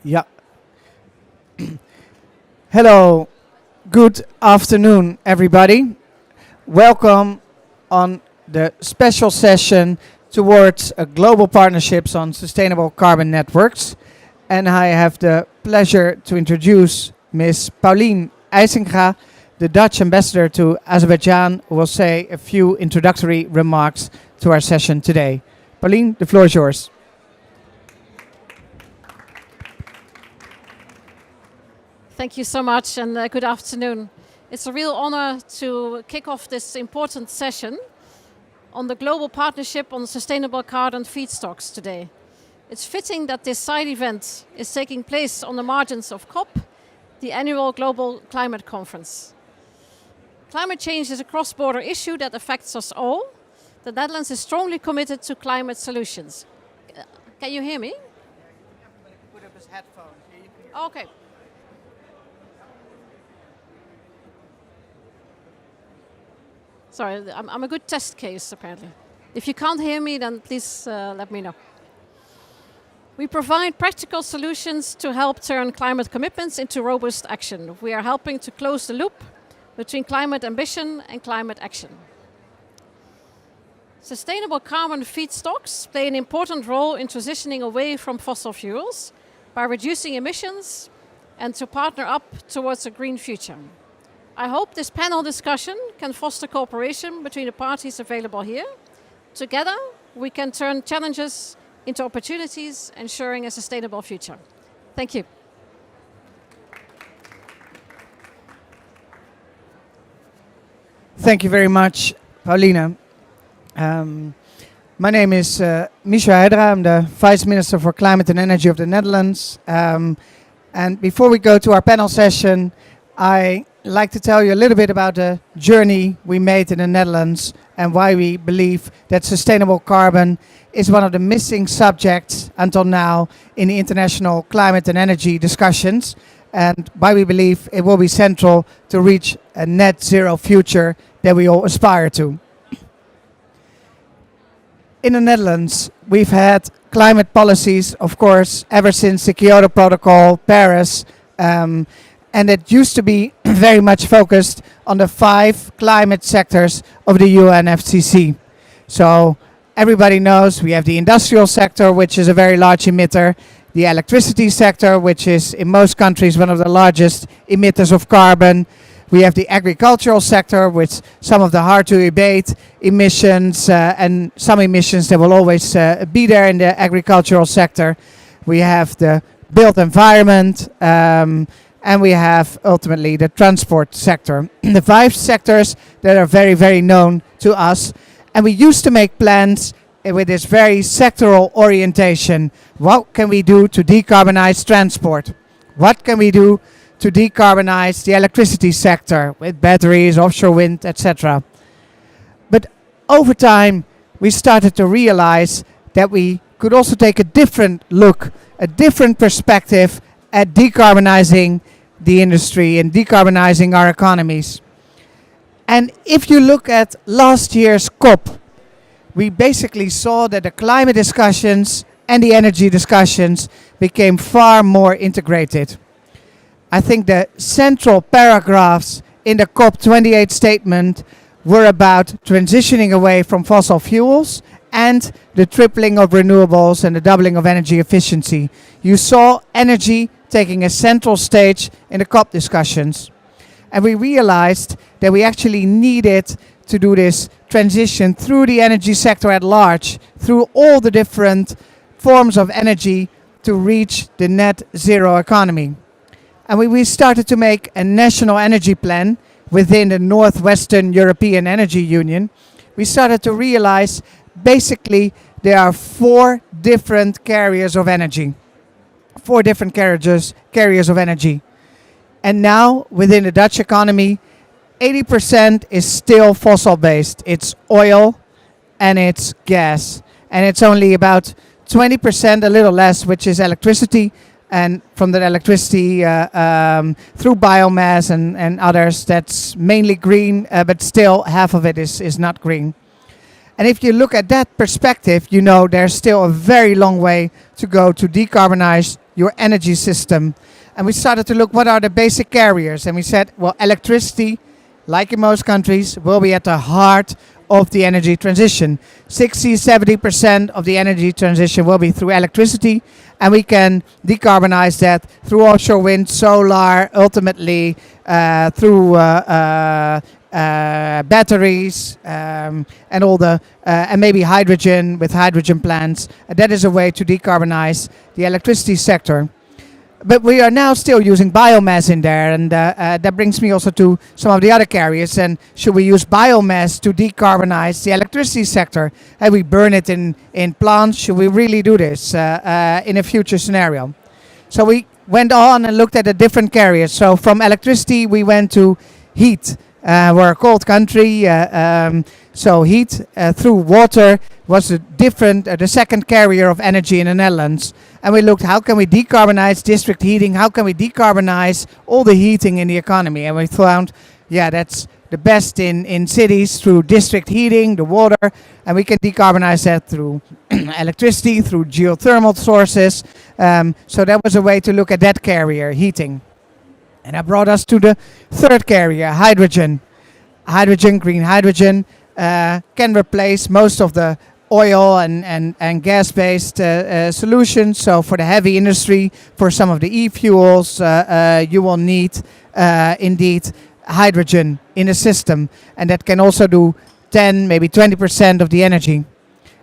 Yeah. Hello. Good afternoon, everybody. Welcome on the special session towards global partnerships on sustainable carbon networks. And I have the pleasure to introduce Ms. Pauline IJsinga, the Dutch ambassador to Azerbaijan, who will say a few introductory remarks to our session today. Pauline, the floor is yours. Thank you so much, and good afternoon. It's a real honor to kick off this important session on the global partnership on sustainable carbon feedstocks today. It's fitting that this side event is taking place on the margins of COP, the annual Global Climate Conference. Climate change is a cross-border issue that affects us all. The Netherlands is strongly committed to climate solutions. Can you hear me? Put up his headphones. Okay. Sorry, I'm a good test case, apparently. If you can't hear me, then please let me know. We provide practical solutions to help turn climate commitments into robust action. We are helping to close the loop between climate ambition and climate action. Sustainable carbon feedstocks play an important role in transitioning away from fossil fuels by reducing emissions and to partner up towards a green future. I hope this panel discussion can foster cooperation between the parties available here. Together, we can turn challenges into opportunities, ensuring a sustainable future. Thank you. Thank you very much, Paulina. My name is Michel Heidra. I'm the Vice Minister for Climate and Energy of the Netherlands. And before we go to our panel session, I like to tell you a little bit about the journey we made in the Netherlands and why we believe that sustainable carbon is one of the missing subjects until now in the international climate and energy discussions, and why we believe it will be central to reach a net zero future that we all aspire to. In the Netherlands, we've had climate policies, of course, ever since the Kyoto Protocol, Paris, and it used to be very much focused on the 5 climate sectors of the UNFCCC. So everybody knows we have the industrial sector, which is a very large emitter, the electricity sector, which is in most countries one of the largest emitters of carbon. We have the agricultural sector with some of the hard to abate emissions and some emissions that will always be there in the agricultural sector. We have the built environment, and we have ultimately the transport sector. The 5 sectors that are very, very known to us. And we used to make plans with this very sectoral orientation. What can we do to decarbonize transport? What can we do to decarbonize the electricity sector with batteries, offshore wind, etc.? But over time, we started to realize that we could also take a different look, a different perspective at decarbonizing the industry and decarbonizing our economies. And if you look at last year's COP, we basically saw that the climate discussions and the energy discussions became far more integrated. I think the central paragraphs in the COP28 statement were about transitioning away from fossil fuels and the tripling of renewables and the doubling of energy efficiency. You saw energy taking a central stage in the COP discussions. And we realized that we actually needed to do this transition through the energy sector at large, through all the different forms of energy to reach the net zero economy. And we started to make a national energy plan within the Northwestern European Energy Union. We started to realize basically there are 4 different carriers of energy. 4 different carriers of energy. And now within the Dutch economy, 80% is still fossil based. It's oil and it's gas. And it's only about 20%, a little less, which is electricity. And from the electricity through biomass and others, that's mainly green, but still half of it is not green. And if you look at that perspective, you know there's still a very long way to go to decarbonize your energy system. And we started to look what are the basic carriers. And we said, well, electricity, like in most countries, will be at the heart of the energy transition. 60-70% of the energy transition will be through electricity, and we can decarbonize that through offshore wind, solar, ultimately through batteries and all the and maybe hydrogen with hydrogen plants. That is a way to decarbonize the electricity sector. But we are now still using biomass in there, and that brings me also to some of the other carriers. And should we use biomass to decarbonize the electricity sector? And we burn it in plants. Should we really do this in a future scenario? So we went on and looked at the different carriers. So from electricity, we went to heat. We're a cold country, so heat through water was the second carrier of energy in the Netherlands. And we looked, how can we decarbonize district heating? How can we decarbonize all the heating in the economy? And we found, yeah, that's the best in cities through district heating, the water, and we can decarbonize that through electricity, through geothermal sources. So that was a way to look at that carrier, heating. And that brought us to the third carrier, hydrogen. Green hydrogen, can replace most of the oil and gas-based solutions. So for the heavy industry, for some of the e-fuels, you will need indeed hydrogen in the system. And that can also do 10, maybe 20% of the energy.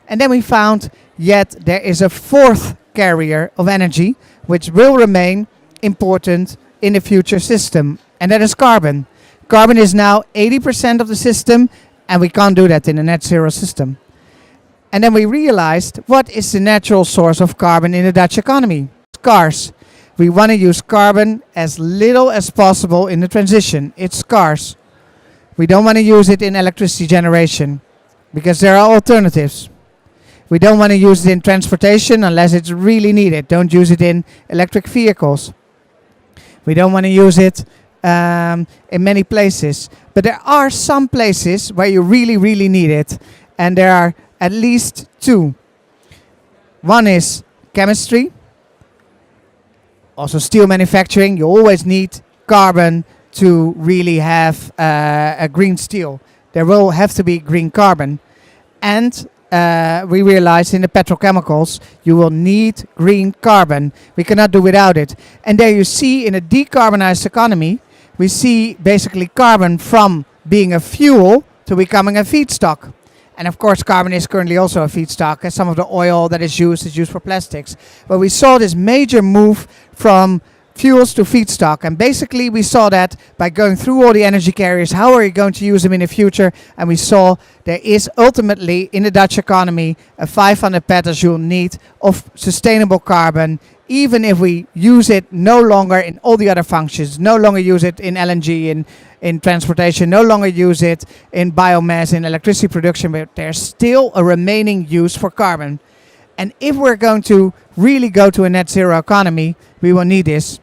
And then we found yet there is a fourth carrier of energy, which will remain important in the future system, and that is carbon. Carbon is now 80% of the system, and we can't do that in a net zero system. And then we realized, what is the natural source of carbon in the Dutch economy? Scarce. We want to use carbon as little as possible in the transition. It's scarce. We don't want to use it in electricity generation because there are alternatives. We don't want to use it in transportation unless it's really needed. Don't use it in electric vehicles. We don't want to use it in many places. But there are some places where you really, really need it. And there are at least 2. One is chemistry. Also steel manufacturing. You always need carbon to really have a green steel. There will have to be green carbon. And we realized in the petrochemicals you will need green carbon. We cannot do without it. And there you see in a decarbonized economy, we see basically carbon from being a fuel to becoming a feedstock. And of course carbon is currently also a feedstock, as some of the oil that is used for plastics. But we saw this major move from fuels to feedstock, and basically we saw that by going through all the energy carriers, how are you going to use them in the future? And we saw there is ultimately in the Dutch economy a 500 petajoule need of sustainable carbon, even if we use it no longer in all the other functions, no longer use it in LNG, in transportation, no longer use it in biomass, in electricity production, but there's still a remaining use for carbon. And if we're going to really go to a net zero economy, we will need this.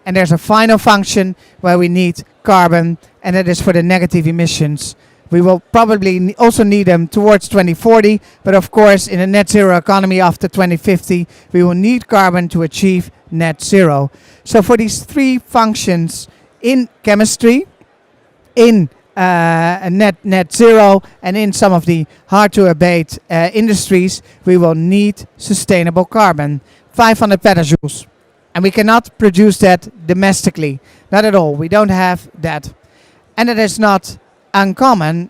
And there's a final function where we need carbon, and that is for the negative emissions. We will probably also need them towards 2040, but of course in a net zero economy after 2050, we will need carbon to achieve net zero. So for these three functions in chemistry, in net zero, and in some of the hard to abate industries, we will need sustainable carbon, 500 petajoules. And we cannot produce that domestically, not at all. We don't have that. And it is not uncommon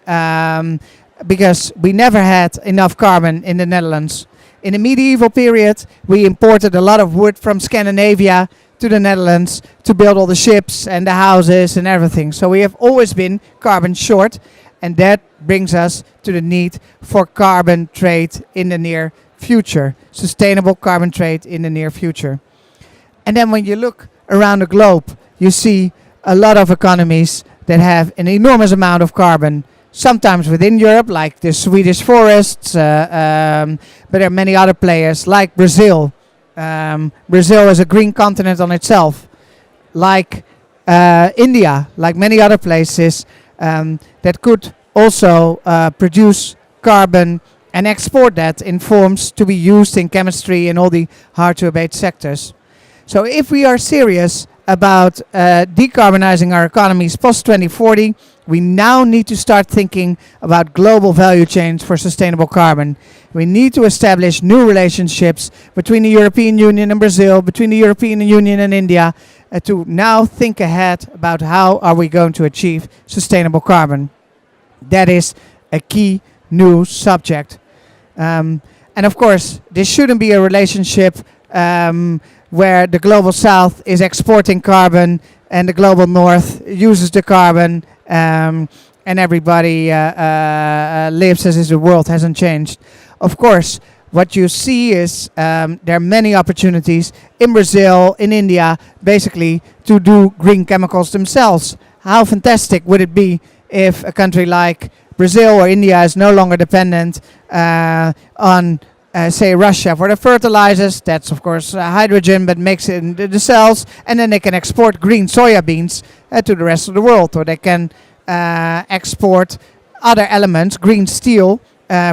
because we never had enough carbon in the Netherlands. In the medieval period, we imported a lot of wood from Scandinavia to the Netherlands to build all the ships and the houses and everything. So we have always been carbon short, and that brings us to the need for carbon trade in the near future, sustainable carbon trade in the near future. And then when you look around the globe, you see a lot of economies that have an enormous amount of carbon, sometimes within Europe, like the Swedish forests, but there are many other players, like Brazil. Brazil is a green continent on itself, like India, like many other places that could also produce carbon and export that in forms to be used in chemistry and all the hard-to-abate sectors. So if we are serious about decarbonizing our economies post-2040, we now need to start thinking about global value chains for sustainable carbon. We need to establish new relationships between the European Union and Brazil, between the European Union and India, to now think ahead about how are we going to achieve sustainable carbon. That is a key new subject. And of course, this shouldn't be a relationship where the global south is exporting carbon and the global north uses the carbon and everybody lives as if the world hasn't changed. Of course, what you see is there are many opportunities in Brazil, in India, basically to do green chemicals themselves. How fantastic would it be if a country like Brazil or India is no longer dependent on say Russia for the fertilizers, that's of course hydrogen, but makes it in the cells, and then they can export green soya beans to the rest of the world, or they can export other elements, green steel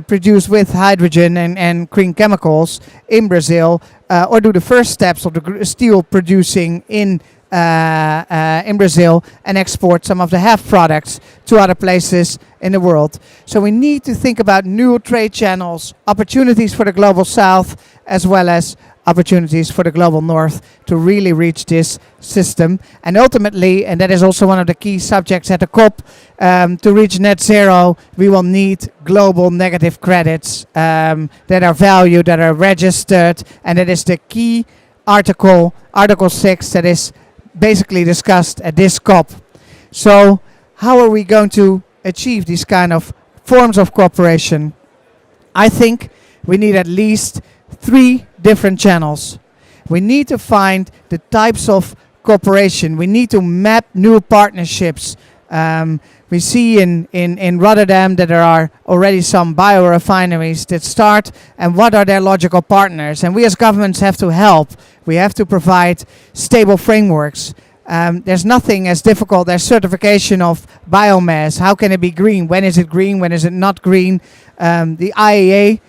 produced with hydrogen and green chemicals in Brazil, or do the first steps of the steel producing in Brazil and export some of the half products to other places in the world. So we need to think about new trade channels, opportunities for the global south, as well as opportunities for the global north to really reach this system. And ultimately, and that is also one of the key subjects at the COP, to reach net zero, we will need global negative credits that are valued, that are registered, and that is the key Article 6, that is basically discussed at this COP. So how are we going to achieve these kind of forms of cooperation? I think we need at least 3 different channels. We need to find the types of cooperation. We need to map new partnerships. We see in Rotterdam that there are already some biorefineries that start, and what are their logical partners? And we as governments have to help. We have to provide stable frameworks. There's nothing as difficult as certification of biomass. How can it be green? When is it green? When is it not green? The IEA,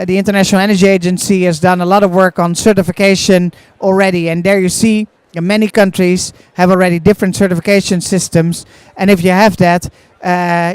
the International Energy Agency, has done a lot of work on certification already, and there you see many countries have already different certification systems, and if you have that,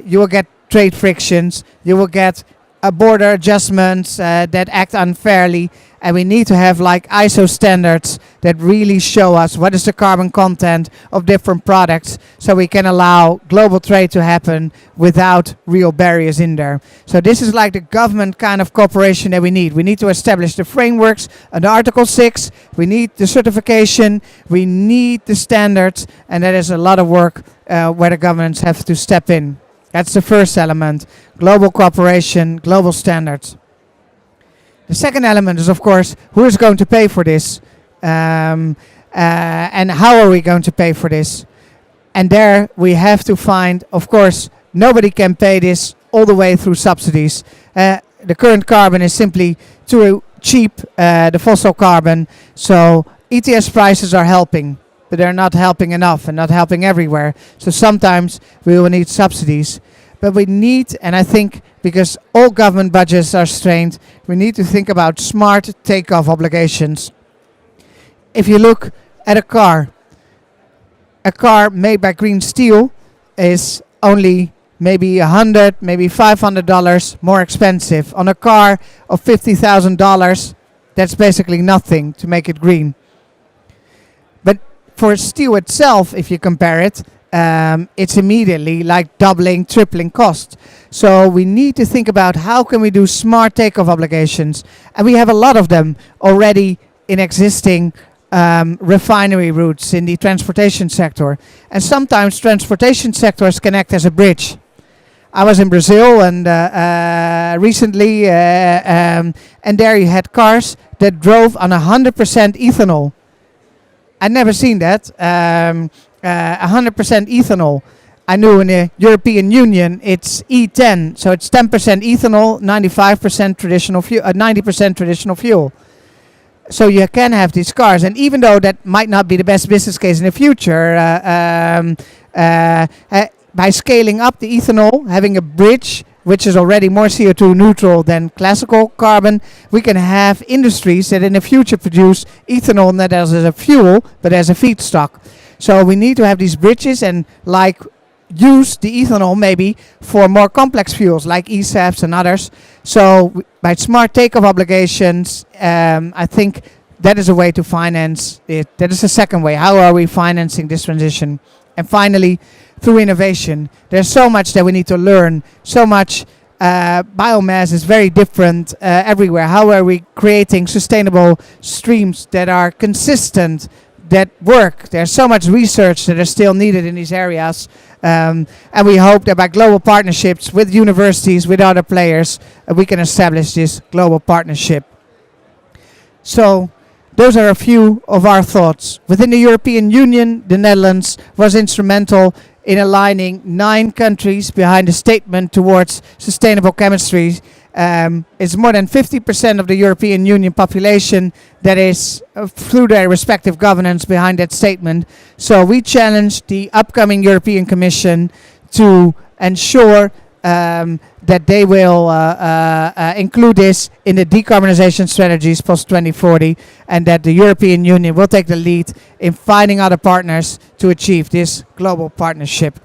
you will get trade frictions, you will get border adjustments that act unfairly, and we need to have like ISO standards that really show us what is the carbon content of different products, so we can allow global trade to happen without real barriers in there. So this is like the government kind of cooperation that we need. We need to establish the frameworks under Article 6, we need the certification, we need the standards, and that is a lot of work where the governments have to step in. That's the first element, global cooperation, global standards. The second element is, of course, who is going to pay for this? And how are we going to pay for this? And there we have to find, of course, nobody can pay this all the way through subsidies. The current carbon is simply too cheap the fossil carbon. So ETS prices are helping, but they're not helping enough and not helping everywhere. So sometimes we will need subsidies. But we need, and I think because all government budgets are strained, we need to think about smart takeoff obligations. If you look at a car made by green steel is only maybe $100, maybe $500 more expensive. On a car of $50,000, that's basically nothing to make it green. But for steel itself, if you compare it, it's immediately like doubling, tripling cost. So we need to think about how can we do smart takeoff obligations. And we have a lot of them already in existing refinery routes in the transportation sector. And sometimes transportation sectors can act as a bridge. I was in Brazil and recently, and there you had cars that drove on 100% ethanol. I'd never seen that. 100% ethanol. I knew in the European Union it's E10, so it's 10% ethanol, 95% traditional fuel, 90% traditional fuel. So you can have these cars, and even though that might not be the best business case in the future, by scaling up the ethanol, having a bridge which is already more CO2 neutral than classical carbon, we can have industries that in the future produce ethanol not as a fuel but as a feedstock. So we need to have these bridges and like use the ethanol maybe for more complex fuels like eSAFs and others. So by smart takeoff obligations, I think that is a way to finance it. That is the second way. How are we financing this transition? And finally, through innovation. There's so much that we need to learn. So much biomass is very different everywhere. How are we creating sustainable streams that are consistent, that work? There's so much research that is still needed in these areas. And we hope that by global partnerships with universities, with other players, we can establish this global partnership. So those are a few of our thoughts. Within the European Union, the Netherlands was instrumental in aligning 9 countries behind a statement towards sustainable chemistry. It's more than 50% of the European Union population that is, through their respective governance, behind that statement. So we challenge the upcoming European Commission to ensure that they will include this in the decarbonization strategies post-2040, and that the European Union will take the lead in finding other partners to achieve this global partnership.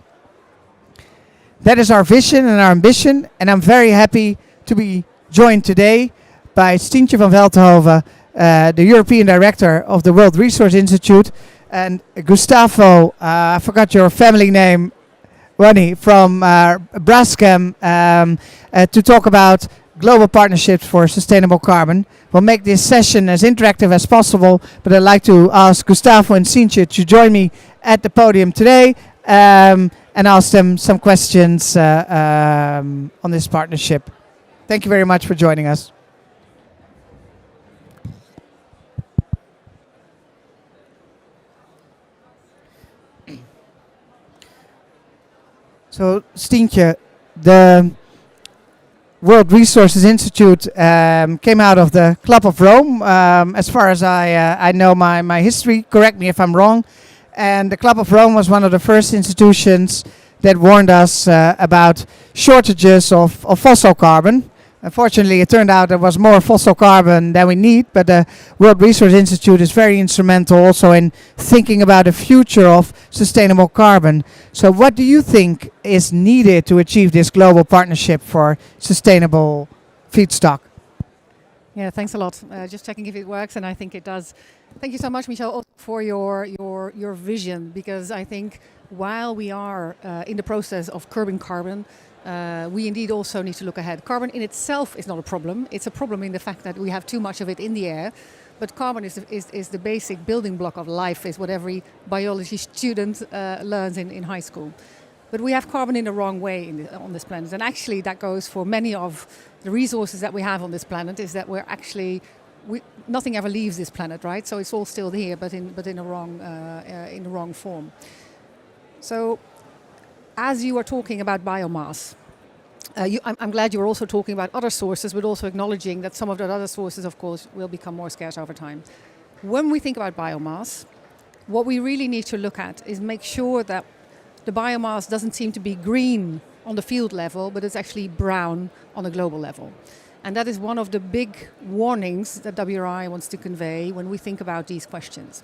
That is our vision and our ambition, and I'm very happy to be joined today by Stientje van Veldhoven, the European Director of the World Resource Institute, and Gustavo, I forgot your family name, Ronnie, from Braskem, to talk about global partnerships for sustainable carbon. We'll make this session as interactive as possible, but I'd like to ask Gustavo and Stientje to join me at the podium today and ask them some questions on this partnership. Thank you very much for joining us. So, Stientje, the World Resources Institute came out of the Club of Rome. As far as I know my history, correct me if I'm wrong. And the Club of Rome was one of the first institutions that warned us about shortages of fossil carbon. Unfortunately, it turned out there was more fossil carbon than we need, but the World Resource Institute is very instrumental also in thinking about the future of sustainable carbon. So what do you think is needed to achieve this global partnership for sustainable feedstock? Yeah, thanks a lot. Just checking if it works, and I think it does. Thank you so much, Michel, also for your vision, because I think while we are in the process of curbing carbon, we indeed also need to look ahead. Carbon in itself is not a problem. It's a problem in the fact that we have too much of it in the air. But carbon is the basic building block of life, is what every biology student learns in high school. But we have carbon in the wrong way on this planet. And actually that goes for many of the resources that we have on this planet, is that we're actually, nothing ever leaves this planet, right? So it's all still here, but in the wrong form. So as you are talking about biomass, I'm glad you're also talking about other sources, but also acknowledging that some of the other sources, of course, will become more scarce over time. When we think about biomass, what we really need to look at is make sure that the biomass doesn't seem to be green on the field level, but it's actually brown on a global level. And that is one of the big warnings that WRI wants to convey when we think about these questions.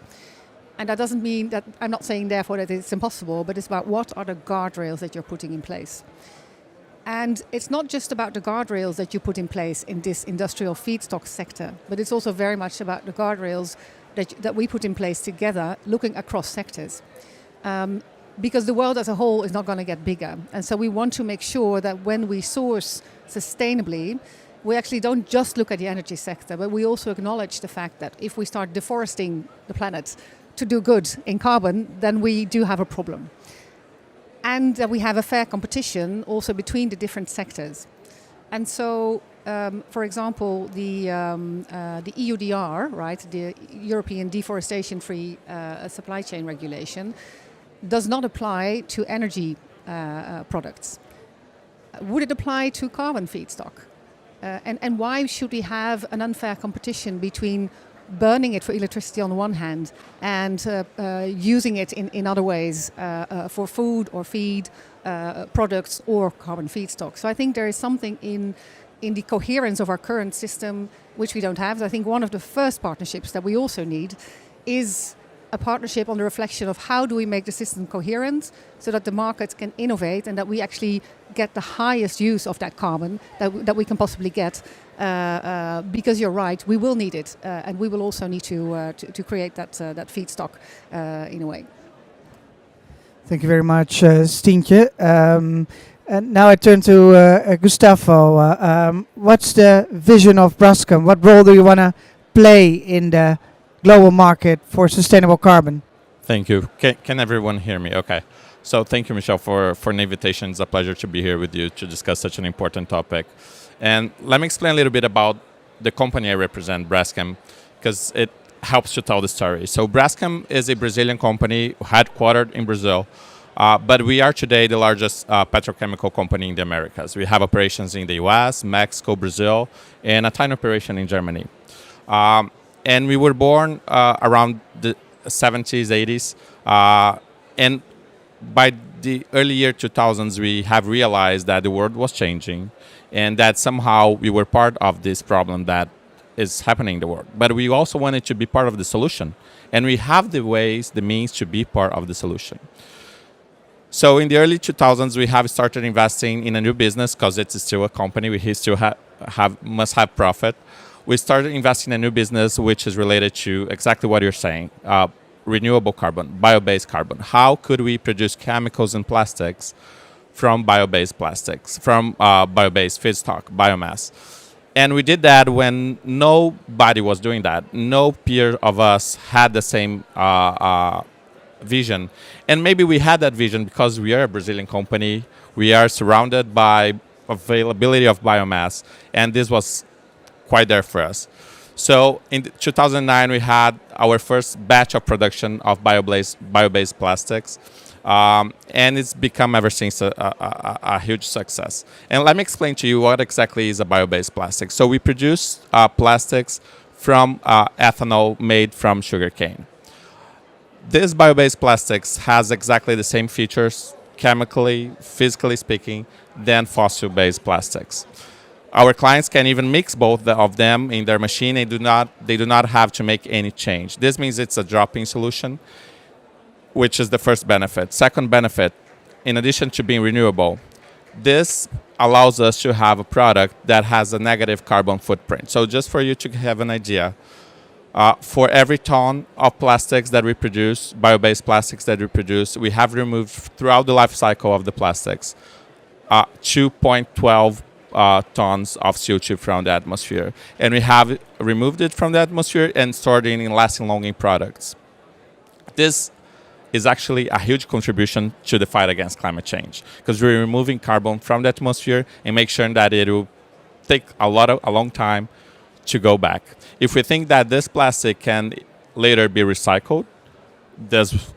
And that doesn't mean that, I'm not saying therefore that it's impossible, but it's about what are the guardrails that you're putting in place. And it's not just about the guardrails that you put in place in this industrial feedstock sector, but it's also very much about the guardrails that we put in place together, looking across sectors. Because the world as a whole is not going to get bigger. And so we want to make sure that when we source sustainably, we actually don't just look at the energy sector, but we also acknowledge the fact that if we start deforesting the planet to do good in carbon, then we do have a problem. And that we have a fair competition also between the different sectors. And so, for example, the EUDR, right, the European Deforestation-Free Supply Chain Regulation, does not apply to energy products. Would it apply to carbon feedstock? And why should we have an unfair competition between burning it for electricity on the one hand and using it in other ways for food or feed products or carbon feedstock? So I think there is something in the coherence of our current system which we don't have. I think one of the first partnerships that we also need is a partnership on the reflection of how do we make the system coherent so that the markets can innovate and that we actually get the highest use of that carbon that we can possibly get. Because you're right, we will need it, and we will also need to create that feedstock in a way. Thank you very much, Stientje. And now I turn to Gustavo. What's the vision of Braskem? What role do you want to play in the global market for sustainable carbon? Thank you. Can everyone hear me? Okay. So thank you, Michelle, for the invitation. It's a pleasure to be here with you to discuss such an important topic. And let me explain a little bit about the company I represent, Braskem, because it helps to tell the story. So Braskem is a Brazilian company headquartered in Brazil, but we are today the largest petrochemical company in the Americas. We have operations in the US, Mexico, Brazil, and a tiny operation in Germany. And we were born around the 70s, 80s, and by the early year 2000s, we have realized that the world was changing and that somehow we were part of this problem that is happening in the world. But we also wanted to be part of the solution. And we have the ways, the means to be part of the solution. So in the early 2000s, we have started investing in a new business because it's still a company. We still must have profit. We started investing in a new business which is related to exactly what you're saying. Renewable carbon, bio-based carbon. How could we produce chemicals and plastics from bio-based plastics, from bio-based feedstock, biomass? And we did that when nobody was doing that. No peer of us had the same vision. And maybe we had that vision because we are a Brazilian company. We are surrounded by availability of biomass. And this was quite there for us. So in 2009, we had our first batch of production of bio-based plastics. And it's become ever since a huge success. And let me explain to you what exactly is a bio-based plastic. So we produce plastics from ethanol made from sugarcane. This bio-based plastics has exactly the same features, chemically, physically speaking, than fossil-based plastics. Our clients can even mix both of them in their machine. They do not have to make any change. This means it's a drop-in solution, which is the first benefit. Second benefit, in addition to being renewable, this allows us to have a product that has a negative carbon footprint. So just for you to have an idea, for every ton of plastics that we produce, bio-based plastics that we produce, we have removed throughout the life cycle of the plastics 2.12 tons of CO2 from the atmosphere. And we have removed it from the atmosphere and stored it in lasting longing products. This is actually a huge contribution to the fight against climate change because we're removing carbon from the atmosphere and make sure that it will take a long time to go back. If we think that this plastic can later be recycled, this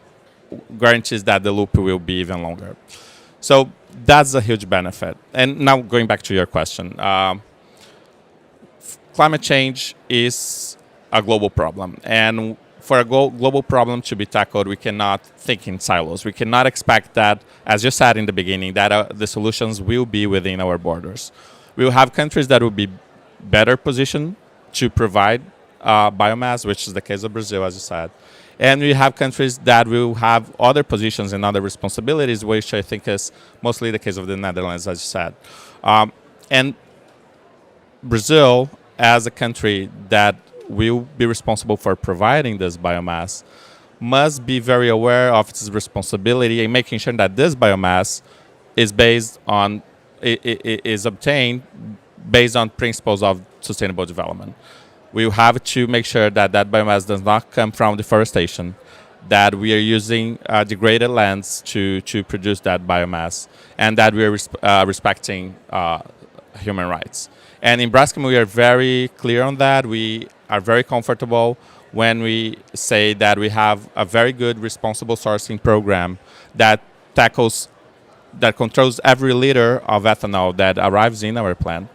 guarantees that the loop will be even longer. So that's a huge benefit. And now going back to your question, climate change is a global problem. And for a global problem to be tackled, we cannot think in silos. We cannot expect that, as you said in the beginning, that the solutions will be within our borders. We will have countries that will be better positioned to provide biomass, which is the case of Brazil, as you said. And we have countries that will have other positions and other responsibilities, which I think is mostly the case of the Netherlands, as you said. And Brazil, as a country that will be responsible for providing this biomass, must be very aware of its responsibility in making sure that this biomass is is obtained based on principles of sustainable development. We have to make sure that that biomass does not come from deforestation, that we are using degraded lands to produce that biomass, and that we are respecting human rights. And in Braskem, we are very clear on that. We are very comfortable when we say that we have a very good responsible sourcing program that controls every liter of ethanol that arrives in our plant.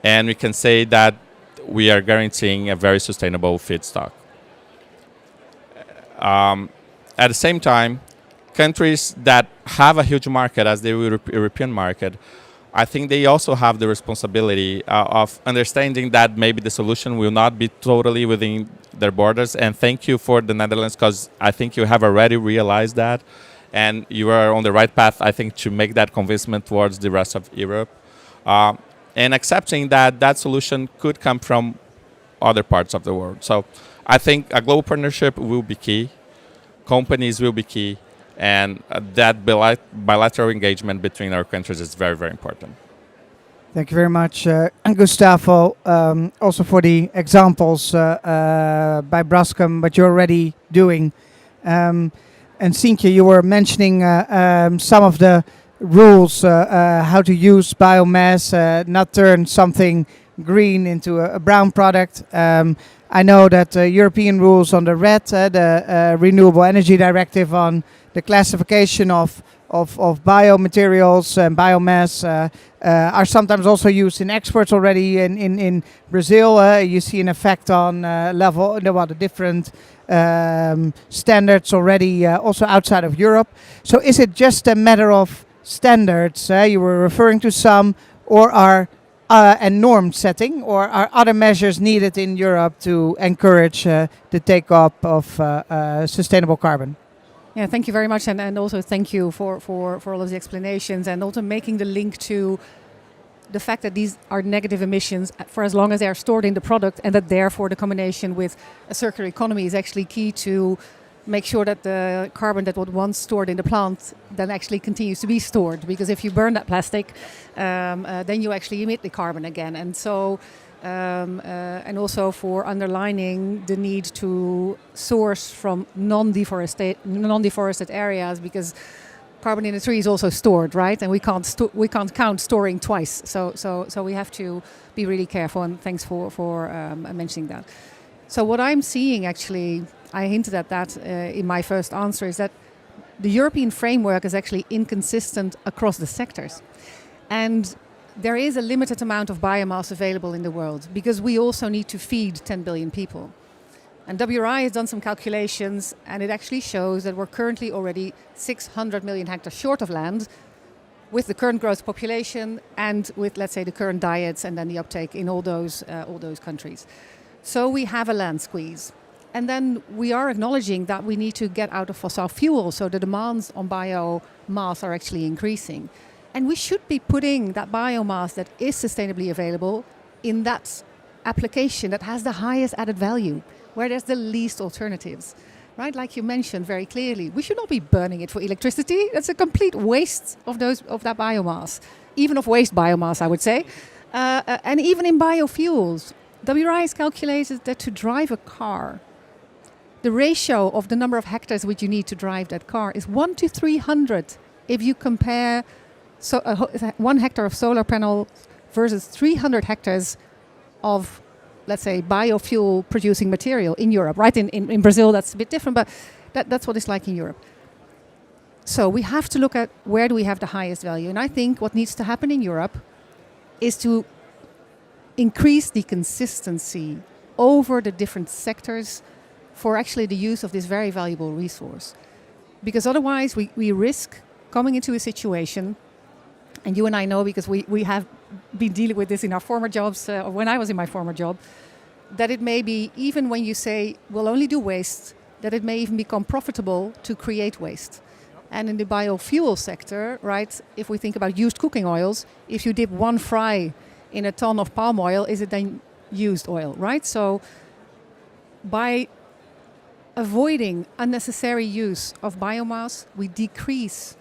And we can say that we are guaranteeing a very sustainable feedstock. At the same time, countries that have a huge market, as the European market, I think they also have the responsibility of understanding that maybe the solution will not be totally within their borders. And thank you for the Netherlands, because I think you have already realized that. And you are on the right path, I think, to make that convincement towards the rest of Europe. And accepting that that solution could come from other parts of the world. So I think a global partnership will be key. Companies will be key. And that bilateral engagement between our countries is very, very important. Thank you very much, Gustavo, also for the examples by Braskem, what you're already doing. And Sintje, you were mentioning some of the rules, how to use biomass, not turn something green into a brown product. I know that European rules on the RED, the Renewable Energy Directive, on the classification of biomaterials and biomass are sometimes also used in exports already. In Brazil, you see an effect on the different standards already also outside of Europe. So is it just a matter of standards you were referring to some, or are and norm setting, or are other measures needed in Europe to encourage the take-up of sustainable carbon? Yeah, thank you very much, and also thank you for all of the explanations, and also making the link to the fact that these are negative emissions for as long as they are stored in the product, and that therefore the combination with a circular economy is actually key to make sure that the carbon that was once stored in the plant then actually continues to be stored. Because if you burn that plastic, then you actually emit the carbon again. And so, and also for underlining the need to source from non-deforested areas, because carbon in the tree is also stored, right? And we can't count storing twice. So we have to be really careful. And thanks for mentioning that. So what I'm seeing, actually, I hinted at that in my first answer, is that the European framework is actually inconsistent across the sectors. And there is a limited amount of biomass available in the world, because we also need to feed 10 billion people. And WRI has done some calculations, and it actually shows that we're currently already 600 million hectares short of land with the current growth population and with, let's say, the current diets and then the uptake in all those countries. So we have a land squeeze. And then we are acknowledging that we need to get out of fossil fuel, so the demands on biomass are actually increasing. And we should be putting that biomass that is sustainably available in that application that has the highest added value, where there's the least alternatives, right? Like you mentioned very clearly, we should not be burning it for electricity. That's a complete waste of that biomass, even of waste biomass, I would say. And even in biofuels, WRI has calculated that to drive a car, the ratio of the number of hectares which you need to drive that car is 1 to 300 if you compare 1 hectare of solar panels versus 300 hectares of, let's say, biofuel producing material in Europe, right? In Brazil, that's a bit different, but that's what it's like in Europe. So we have to look at where do we have the highest value. And I think what needs to happen in Europe is to increase the consistency over the different sectors for actually the use of this very valuable resource. Because otherwise we risk coming into a situation, and you and I know because we have been dealing with this in our former jobs, or when I was in my former job, that it may be, even when you say we'll only do waste, that it may even become profitable to create waste. And in the biofuel sector, right, if we think about used cooking oils, if you dip one fry in a ton of palm oil, is it then used oil, right? So by avoiding unnecessary use of biomass, we decrease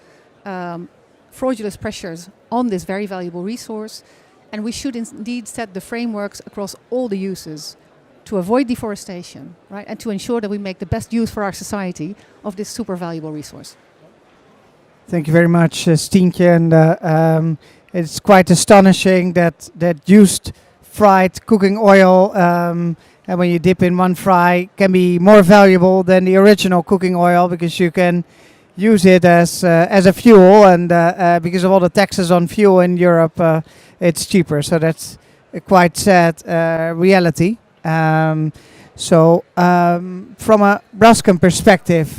fraudulent pressures on this very valuable resource, and we should indeed set the frameworks across all the uses to avoid deforestation, right, and to ensure that we make the best use for our society of this super valuable resource. Thank you very much, Stientje. And it's quite astonishing that used fried cooking oil, and when you dip in one fry, can be more valuable than the original cooking oil, because you can use it as a fuel, and because of all the taxes on fuel in Europe, it's cheaper. So that's a quite sad reality. From a Braskem perspective,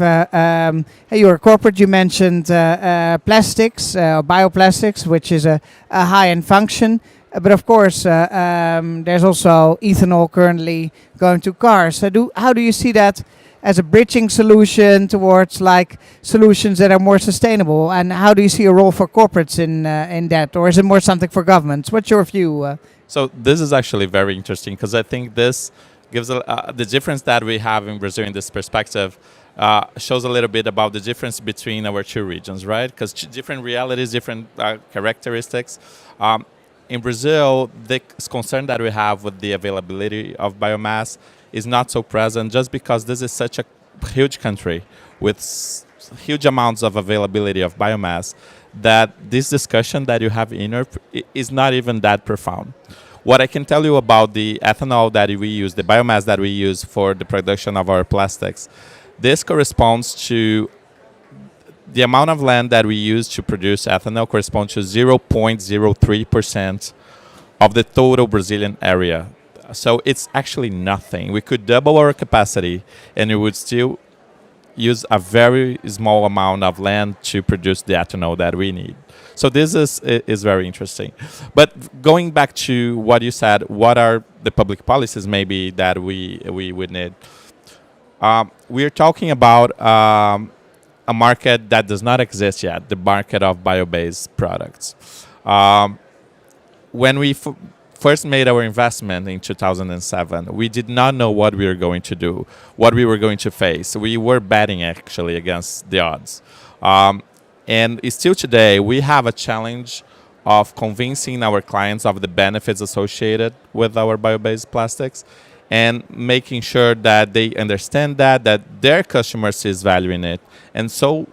you're a corporate. You mentioned plastics, bioplastics, which is a high-end function. But of course, there's also ethanol currently going to cars. So how do you see that as a bridging solution towards like solutions that are more sustainable? And how do you see a role for corporates in that? Or is it more something for governments? What's your view? So this is actually very interesting, because I think this gives the difference that we have in Brazil in this perspective shows a little bit about the difference between our two regions, right? Because different realities, different characteristics. In Brazil, the concern that we have with the availability of biomass is not so present, just because this is such a huge country with huge amounts of availability of biomass, that this discussion that you have in Europe is not even that profound. What I can tell you about the ethanol that we use, the biomass that we use for the production of our plastics, this corresponds to the amount of land that we use to produce ethanol corresponds to 0.03% of the total Brazilian area. So it's actually nothing. We could double our capacity and we would still use a very small amount of land to produce the ethanol that we need. So this is very interesting. But going back to what you said, what are the public policies maybe that we would need? We're talking about a market that does not exist yet, the market of bio-based products. When we first made our investment in 2007, we did not know what we were going to do, what we were going to face. We were betting actually against the odds. And still today, we have a challenge of convincing our clients of the benefits associated with our bio-based plastics, and making sure that they understand that their customer sees value in it. And so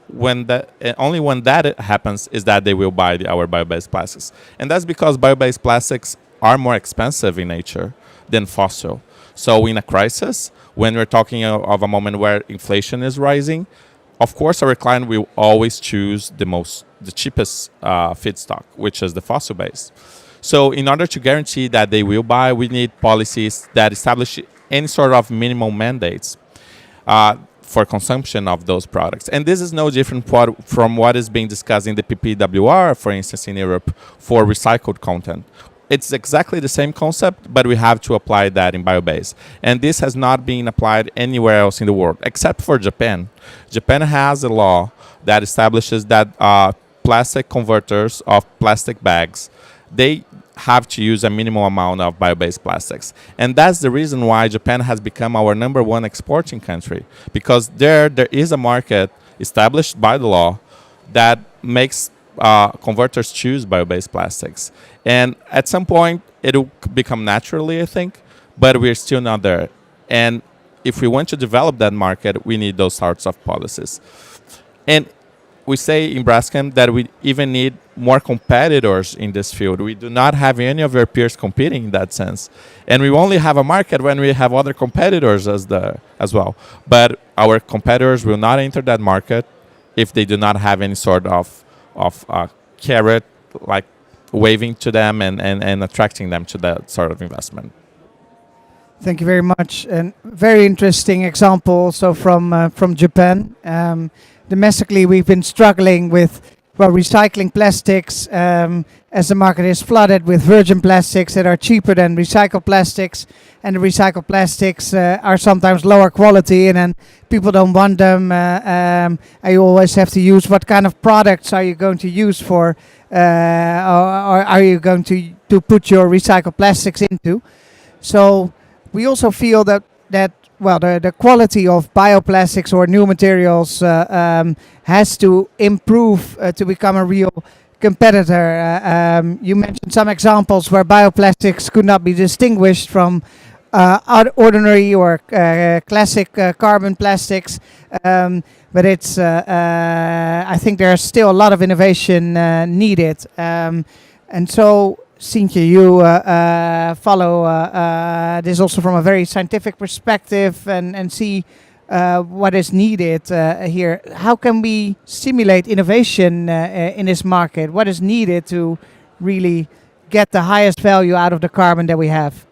only when that happens is that they will buy our bio-based plastics. And that's because bio-based plastics are more expensive in nature than fossil. So in a crisis, when we're talking of a moment where inflation is rising, of course our client will always choose the cheapest feedstock, which is the fossil base. So in order to guarantee that they will buy, we need policies that establish any sort of minimum mandates for consumption of those products. And this is no different from what is being discussed in the PPWR, for instance, in Europe, for recycled content. It's exactly the same concept, but we have to apply that in biobase. And this has not been applied anywhere else in the world, except for Japan. Japan has a law that establishes that plastic converters of plastic bags, they have to use a minimal amount of bio-based plastics. And that's the reason why Japan has become our #1 exporting country, because there is a market established by the law that makes converters choose bio-based plastics. And at some point, it will become naturally, I think, but we're still not there. And if we want to develop that market, we need those sorts of policies. And we say in Braskem that we even need more competitors in this field. We do not have any of our peers competing in that sense. And we only have a market when we have other competitors as well. But our competitors will not enter that market if they do not have any sort of carrot like waving to them and attracting them to that sort of investment. Thank you very much. And very interesting example also from Japan. Domestically, we've been struggling with recycling plastics as the market is flooded with virgin plastics that are cheaper than recycled plastics, and the recycled plastics are sometimes lower quality, and then people don't want them. You always have to use what kind of products are you going to use for, or are you going to put your recycled plastics into? So we also feel that the quality of bioplastics or new materials has to improve to become a real competitor. You mentioned some examples where bioplastics could not be distinguished from ordinary or classic carbon plastics, but it's I think there's still a lot of innovation needed, and so Sintje, you follow this also from a very scientific perspective and see what is needed here. How can we stimulate innovation in this market? What is needed to really get the highest value out of the carbon that we have?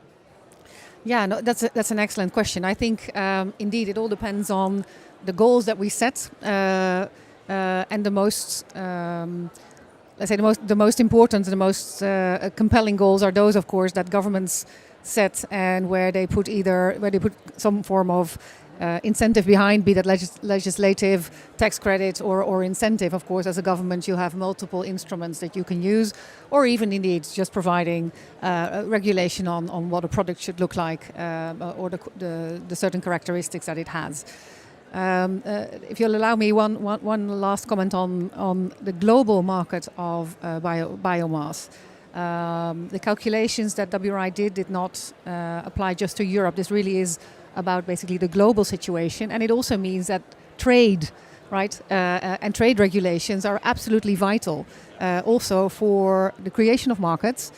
Yeah, no, that's an excellent question. I think indeed it all depends on the goals that we set and the most. Let's say the most important, the most compelling goals are those, of course, that governments set and where they put some form of incentive behind, be that legislative, tax credit, or incentive. Of course, as a government, you have multiple instruments that you can use, or even indeed just providing regulation on what a product should look like or the certain characteristics that it has. If you'll allow me one last comment on the global market of biomass. The calculations that WRI did not apply just to Europe. This really is about basically the global situation, and it also means that trade, right, and trade regulations are absolutely vital also for the creation of markets.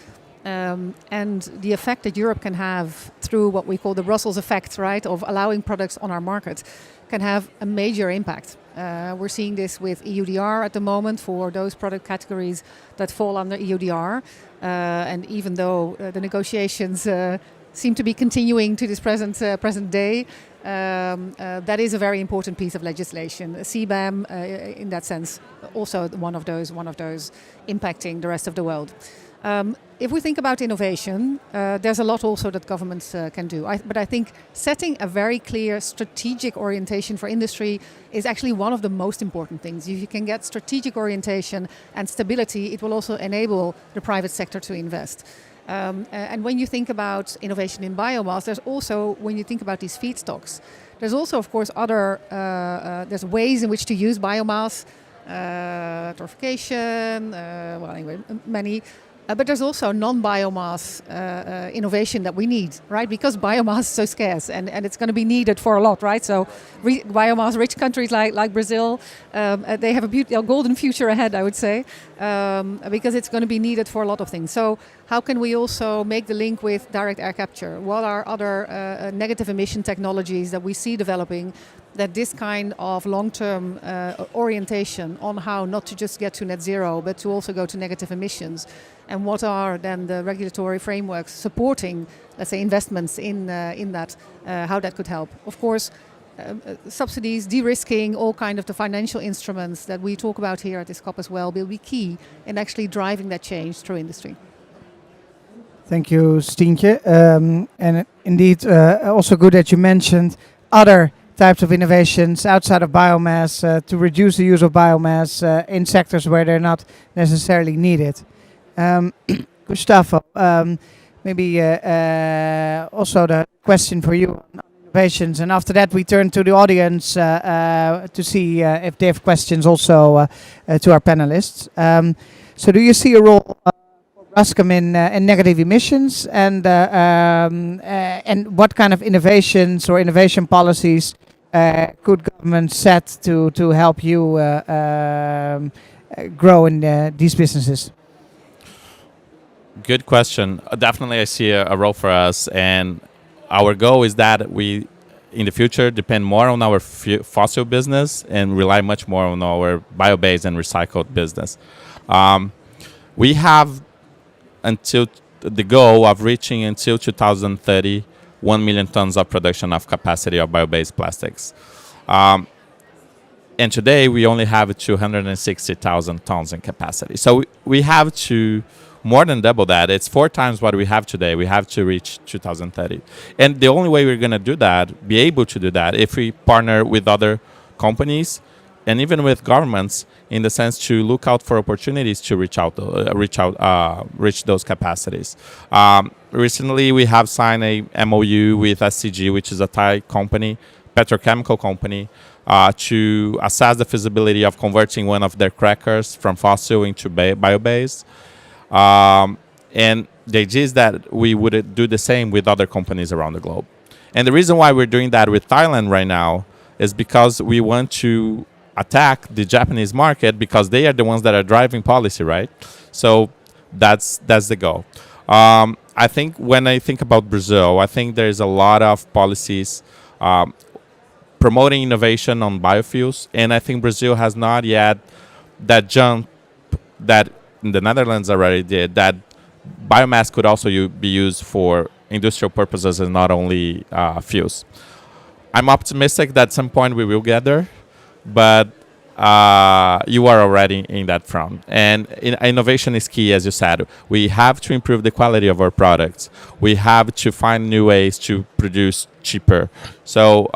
And the effect that Europe can have through what we call the Brussels effect, right, of allowing products on our market, can have a major impact. We're seeing this with EUDR at the moment for those product categories that fall under EUDR. And even though the negotiations seem to be continuing to this present day, that is a very important piece of legislation. CBAM, in that sense, also one of those impacting the rest of the world. If we think about innovation, there's a lot also that governments can do. But I think setting a very clear strategic orientation for industry is actually one of the most important things. If you can get strategic orientation and stability, it will also enable the private sector to invest. And when you think about innovation in biomass, there's also, when you think about these feedstocks, there's also, of course, there's ways in which to use biomass, torrefication, many. But there's also non-biomass innovation that we need, right? Because biomass is so scarce and it's going to be needed for a lot, right? So biomass-rich countries like Brazil, they have a golden future ahead, I would say, because it's going to be needed for a lot of things. So how can we also make the link with direct air capture? What are other negative emission technologies that we see developing that this kind of long-term orientation on how not to just get to net zero, but to also go to negative emissions? And what are then the regulatory frameworks supporting, let's say, investments in that, how that could help? Of course, subsidies, de-risking, all kind of the financial instruments that we talk about here at this COP as well will be key in actually driving that change through industry. Thank you, Stientje. And indeed, also good that you mentioned other types of innovations outside of biomass to reduce the use of biomass in sectors where they're not necessarily needed. Gustavo, maybe also the question for you on innovations, and after that we turn to the audience to see if they have questions also to our panelists. So do you see a role for Braskem in negative emissions, and what kind of innovations or innovation policies could government set to help you grow in these businesses? Good question. Definitely, I see a role for us, and our goal is that we in the future depend more on our fossil business and rely much more on our bio-based and recycled business. We have until the goal of reaching until 2030 1 million tons of production of capacity of bio-based plastics. And today we only have 260,000 tons in capacity. So we have to more than double that. It's 4 times what we have today. We have to reach 2030. And the only way we're going to do that, be able to do that, if we partner with other companies and even with governments, in the sense to look out for opportunities to reach those capacities. Recently, we have signed a MOU with SCG, which is a Thai company, petrochemical company, to assess the feasibility of converting one of their crackers from fossil into bio-based. And the idea is that we would do the same with other companies around the globe. And the reason why we're doing that with Thailand right now is because we want to attack the Japanese market, because they are the ones that are driving policy, right? So that's the goal. I think when I think about Brazil, I think there's a lot of policies promoting innovation on biofuels, and I think Brazil has not yet that jump that the Netherlands already did, that biomass could also be used for industrial purposes and not only fuels. I'm optimistic that at some point we will get there, but you are already in that front. And innovation is key, as you said. We have to improve the quality of our products. We have to find new ways to produce cheaper. So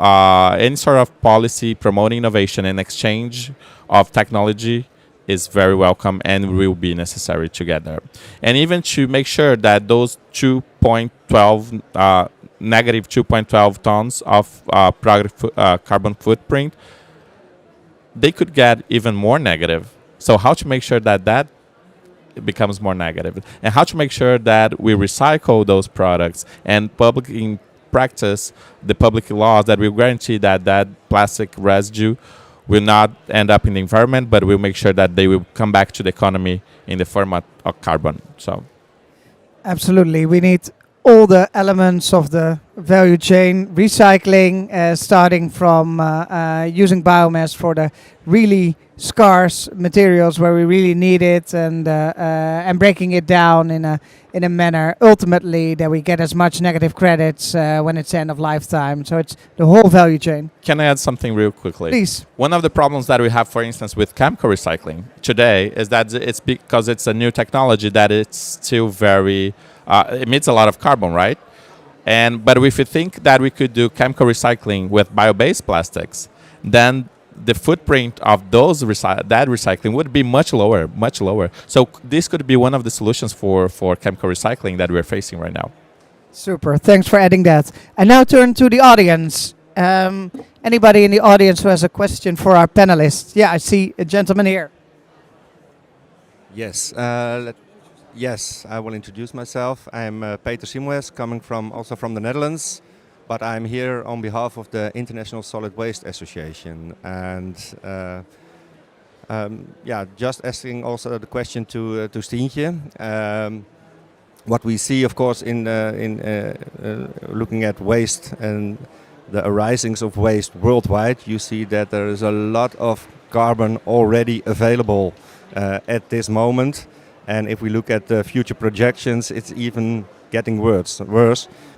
any sort of policy promoting innovation and exchange of technology is very welcome and will be necessary to get there. And even to make sure that those negative 2.12 tons of carbon footprint, they could get even more negative. So how to make sure that becomes more negative, and how to make sure that we recycle those products and in practice the public laws that will guarantee that plastic residue will not end up in the environment, but we'll make sure that they will come back to the economy in the format of carbon. So, absolutely, we need all the elements of the value chain, recycling, starting from using biomass for the really scarce materials where we really need it, and breaking it down in a manner ultimately that we get as much negative credits when it's end of lifetime. So it's the whole value chain. Can I add something real quickly? Please. One of the problems that we have, for instance, with chemical recycling today is that it's because it's a new technology that it's still very emits a lot of carbon, right? But if you think that we could do chemical recycling with bio-based plastics, then the footprint of those that recycling would be much lower, much lower. So this could be one of the solutions for chemical recycling that we're facing right now. Super, thanks for adding that. And now turn to the audience. Anybody in the audience who has a question for our panelists? Yeah, I see a gentleman here. Yes, yes, I will introduce myself. I'm Peter Simwes, coming also from the Netherlands. But I'm here on behalf of the International Solid Waste Association, and just asking also the question to Stientje. What we see, of course, in looking at waste and the arisings of waste worldwide, you see that there is a lot of carbon already available at this moment. And if we look at the future projections, it's even getting worse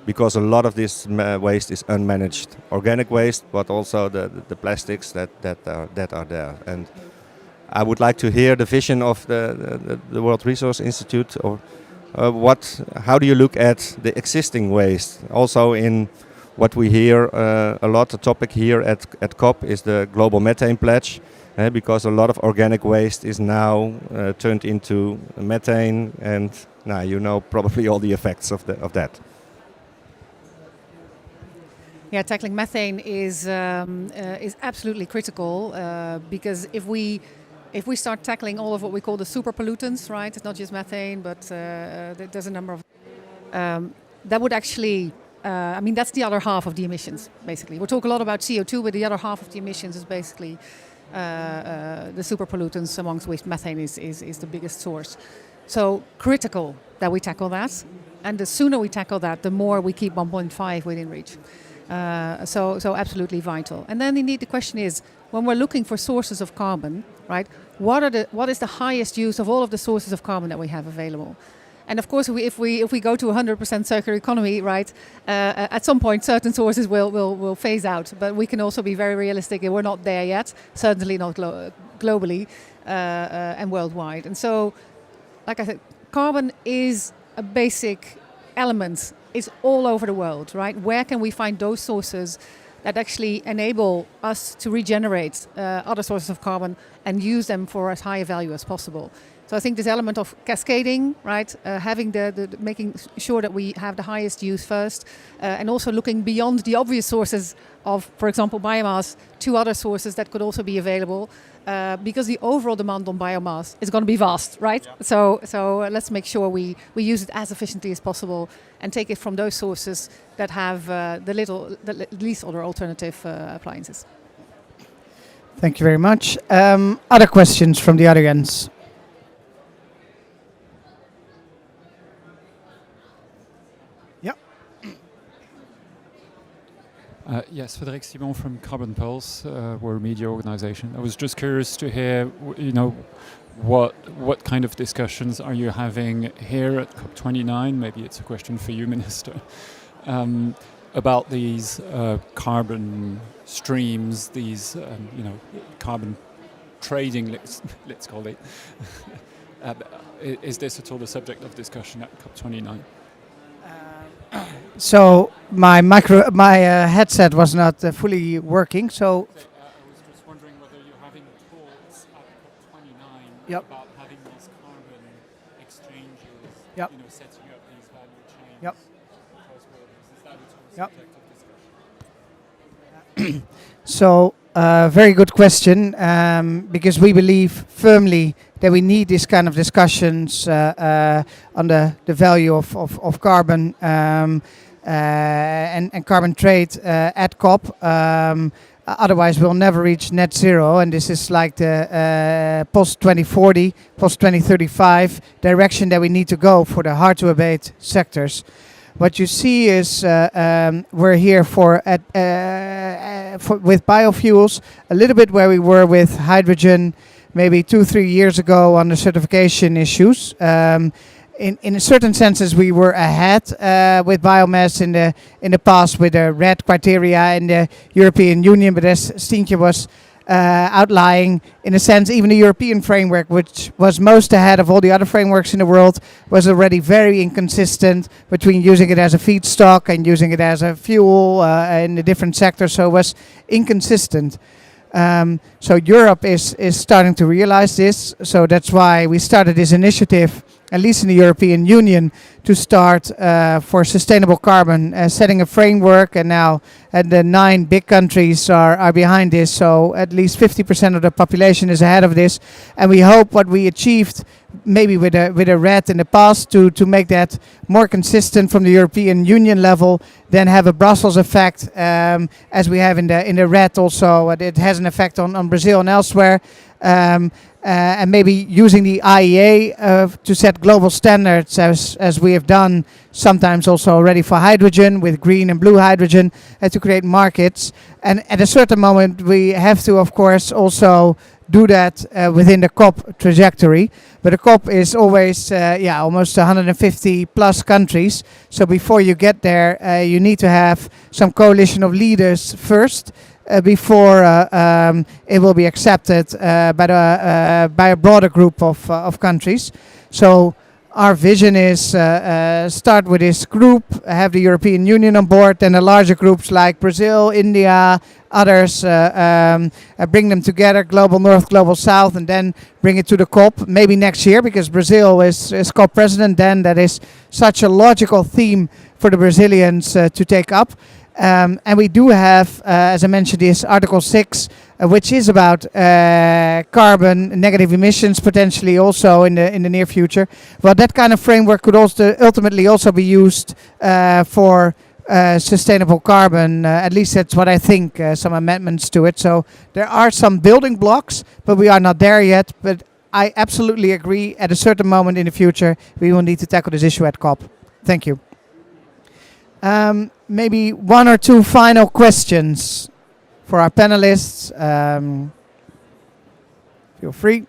because a lot of this waste is unmanaged organic waste, but also the plastics that are there. And I would like to hear the vision of the World Resource Institute, or how do you look at the existing waste? Also, in what we hear a lot, the topic here at COP is the global methane pledge. Because a lot of organic waste is now turned into methane, and now you know probably all the effects of that. Yeah, tackling methane is absolutely critical because if we start tackling all of what we call the super pollutants, right? It's not just methane, but there's a number of that would actually. That's the other half of the emissions. Basically, we talk a lot about CO2, but the other half of the emissions is basically. The super pollutants, amongst which methane is the biggest source. So critical that we tackle that, and the sooner we tackle that, the more we keep 1.5 within reach. So absolutely vital. And then indeed the question is, when we're looking for sources of carbon, right? What is the highest use of all of the sources of carbon that we have available? And of course, if we go to 100% circular economy, right, at some point certain sources will phase out. But we can also be very realistic, and we're not there yet. Certainly not globally and worldwide. And so, like I said, carbon is a basic element. It's all over the world, right? Where can we find those sources that actually enable us to regenerate other sources of carbon and use them for as high a value as possible? So I think this element of cascading, right, having the making sure that we have the highest use first, and also looking beyond the obvious sources of, for example, biomass, to other sources that could also be available, because the overall demand on biomass is going to be vast, right? Yeah. So let's make sure we use it as efficiently as possible and take it from those sources that have the least other alternative appliances. Thank you very much. Other questions from the audience? Yes, Frédéric Simon from Carbon Pulse, we're a media organisation. I was just curious to hear, what kind of discussions are you having here at COP29? Maybe it's a question for you, Minister, about these carbon streams, these carbon trading, let's call it. Is this at all the subject of discussion at COP29? So my headset was not fully working. So I was just wondering whether you're having talks at COP29 about having these carbon exchanges, setting up these value chains across borders. Is that at all the subject of discussion? So very good question, because we believe firmly that we need this kind of discussions on the value of carbon and carbon trade at COP. Otherwise, we'll never reach net zero, and this is like the post-2040, post-2035 direction that we need to go for the hard-to-abate sectors. What you see is we're here with biofuels, a little bit where we were with hydrogen maybe 2-3 years ago on the certification issues. In certain senses, we were ahead with biomass in the past with the red criteria in the European Union, but as Stientje was outlying, in a sense, even the European framework, which was most ahead of all the other frameworks in the world, was already very inconsistent between using it as a feedstock and using it as a fuel in the different sectors, so it was inconsistent. So Europe is starting to realize this, so that's why we started this initiative, at least in the European Union, to start for sustainable carbon, setting a framework, and now the 9 big countries are behind this, so at least 50% of the population is ahead of this, and we hope what we achieved maybe with a red in the past to make that more consistent from the European Union level, then have a Brussels effect, as we have in the red also. It has an effect on Brazil and elsewhere. And maybe using the IEA to set global standards, as we have done sometimes also already for hydrogen with green and blue hydrogen, to create markets. And at a certain moment we have to, of course, also do that within the COP trajectory. But the COP is always almost 150 plus countries. So before you get there, you need to have some coalition of leaders first, before it will be accepted by a broader group of countries. So our vision is start with this group, have the European Union on board, then the larger groups like Brazil, India, others, bring them together, Global North, Global South, and then bring it to the COP, maybe next year, because Brazil is COP president then. That is such a logical theme for the Brazilians to take up. And we do have, as I mentioned, this Article 6, which is about carbon, negative emissions potentially also in the near future. Well, that kind of framework could also ultimately also be used for sustainable carbon. At least that's what I think, some amendments to it. So there are some building blocks, but we are not there yet. But I absolutely agree, at a certain moment in the future, we will need to tackle this issue at COP. Thank you. Maybe one or two final questions for our panelists. Feel free.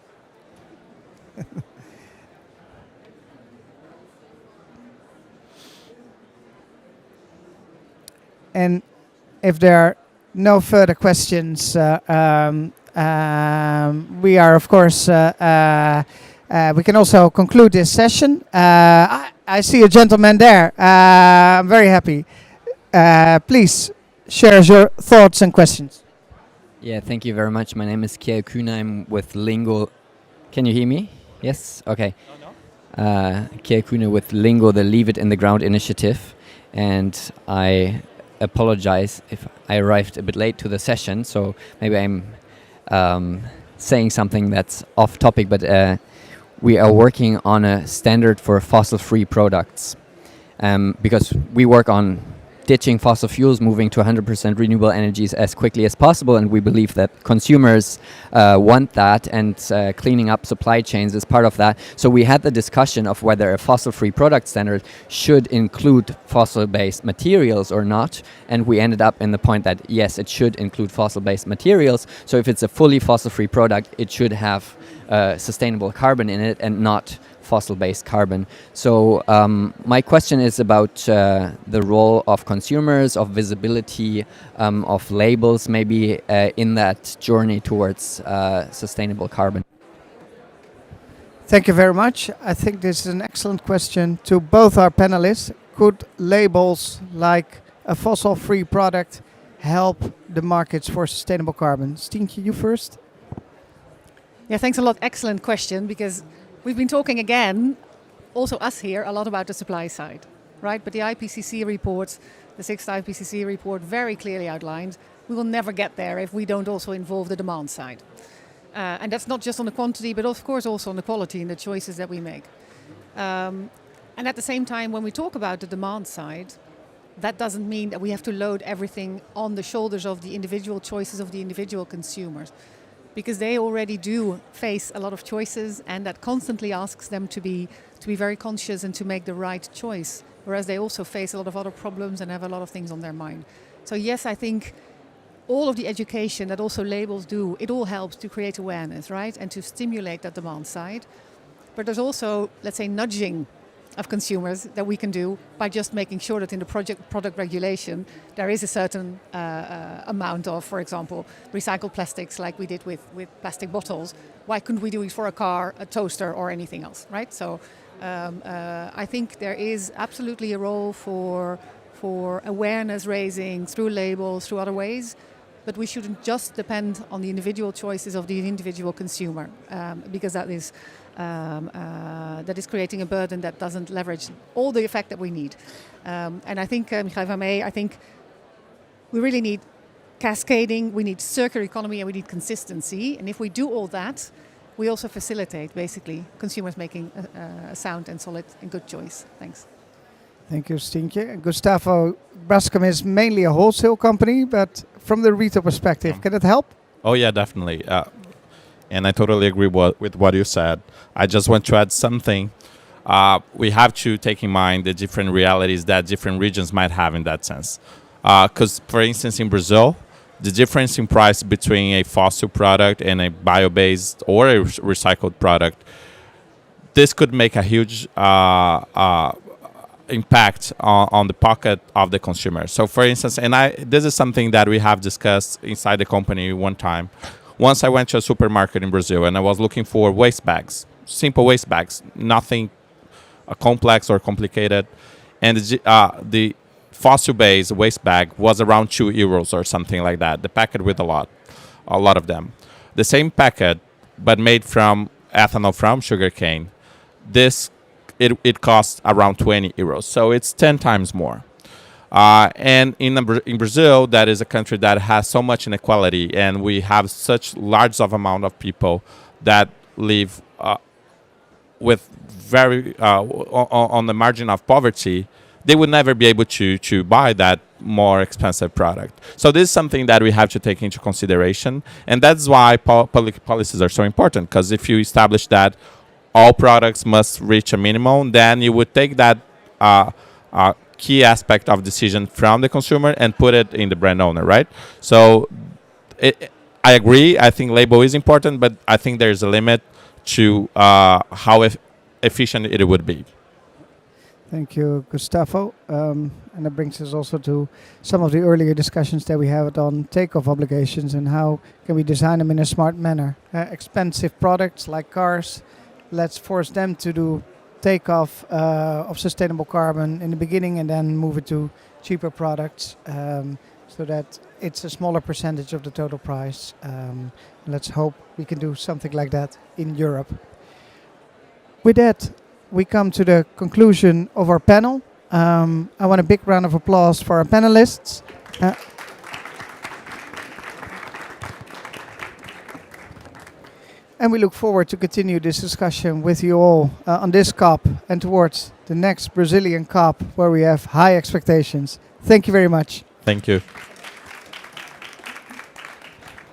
And if there are no further questions, we are, of course, we can also conclude this session. I see a gentleman there. I'm very happy. Please share your thoughts and questions. Yeah, thank you very much. My name is Kjell Kuhn. I'm with Lingo. Can you hear me? Yes? Okay. Kjell Kuhn with Lingo, the Leave It in the Ground initiative. And I apologize if I arrived a bit late to the session, so maybe I'm saying something that's off topic, but we are working on a standard for fossil-free products because we work on ditching fossil fuels, moving to 100% renewable energies as quickly as possible, and we believe that consumers want that, and cleaning up supply chains is part of that. So we had the discussion of whether a fossil-free product standard should include fossil-based materials or not, and we ended up in the point that yes, it should include fossil-based materials. So if it's a fully fossil-free product, it should have sustainable carbon in it and not fossil-based carbon. So my question is about the role of consumers, of visibility, of labels maybe in that journey towards sustainable carbon. Thank you very much. I think this is an excellent question to both our panelists. Could labels like a fossil-free product help the markets for sustainable carbon? Stientje, you first. Yeah, thanks a lot. Excellent question, because we've been talking again, also us here, a lot about the supply side, right? But the IPCC report, the sixth IPCC report, very clearly outlined we will never get there if we don't also involve the demand side. And that's not just on the quantity, but of course also on the quality and the choices that we make. And at the same time, when we talk about the demand side, that doesn't mean that we have to load everything on the shoulders of the individual choices of the individual consumers, because they already do face a lot of choices, and that constantly asks them to be very conscious and to make the right choice, whereas they also face a lot of other problems and have a lot of things on their mind. So yes, I think all of the education that also labels do, it all helps to create awareness, right? And to stimulate that demand side. But there's also, let's say, nudging of consumers that we can do by just making sure that in the product regulation there is a certain amount of, for example, recycled plastics, like we did with plastic bottles. Why couldn't we do it for a car, a toaster, or anything else, right? So I think there is absolutely a role for awareness raising through labels, through other ways, but we shouldn't just depend on the individual choices of the individual consumer, because that is creating a burden that doesn't leverage all the effect that we need. And I think, Michael van May, I think we really need cascading, we need circular economy, and we need consistency. And if we do all that, we also facilitate, basically, consumers making a sound and solid and good choice. Thanks. Thank you, Stientje. Gustavo, Braskem is mainly a wholesale company, but from the retail perspective, can it help? Oh yeah, definitely. And I totally agree with what you said. I just want to add something. We have to take in mind the different realities that different regions might have in that sense. Because, for instance, in Brazil, the difference in price between a fossil product and a bio-based or a recycled product, this could make a huge impact on the pocket of the consumer. So, for instance, this is something that we have discussed inside the company one time. Once I went to a supermarket in Brazil and I was looking for waste bags, simple waste bags, nothing complex or complicated. And the fossil-based waste bag was around €2 or something like that, the packet with a lot of them. The same packet, but made from ethanol from sugarcane, it costs around €20. So it's 10 times more. And in Brazil, that is a country that has so much inequality, and we have such large of amount of people that live with very on the margin of poverty. They would never be able to buy that more expensive product. So this is something that we have to take into consideration, and that's why public policies are so important. Because if you establish that all products must reach a minimum, then you would take that key aspect of decision from the consumer and put it in the brand owner, right? So I agree. I think label is important, but I think there's a limit to how efficient it would be. Thank you, Gustavo. And that brings us also to some of the earlier discussions that we had on takeoff obligations and how can we design them in a smart manner. Expensive products like cars, let's force them to do takeoff of sustainable carbon in the beginning and then move it to cheaper products so that it's a smaller percentage of the total price. Let's hope we can do something like that in Europe. With that, we come to the conclusion of our panel. I want a big round of applause for our panelists. And we look forward to continue this discussion with you all on this COP and towards the next Brazilian COP where we have high expectations. Thank you very much. Thank you.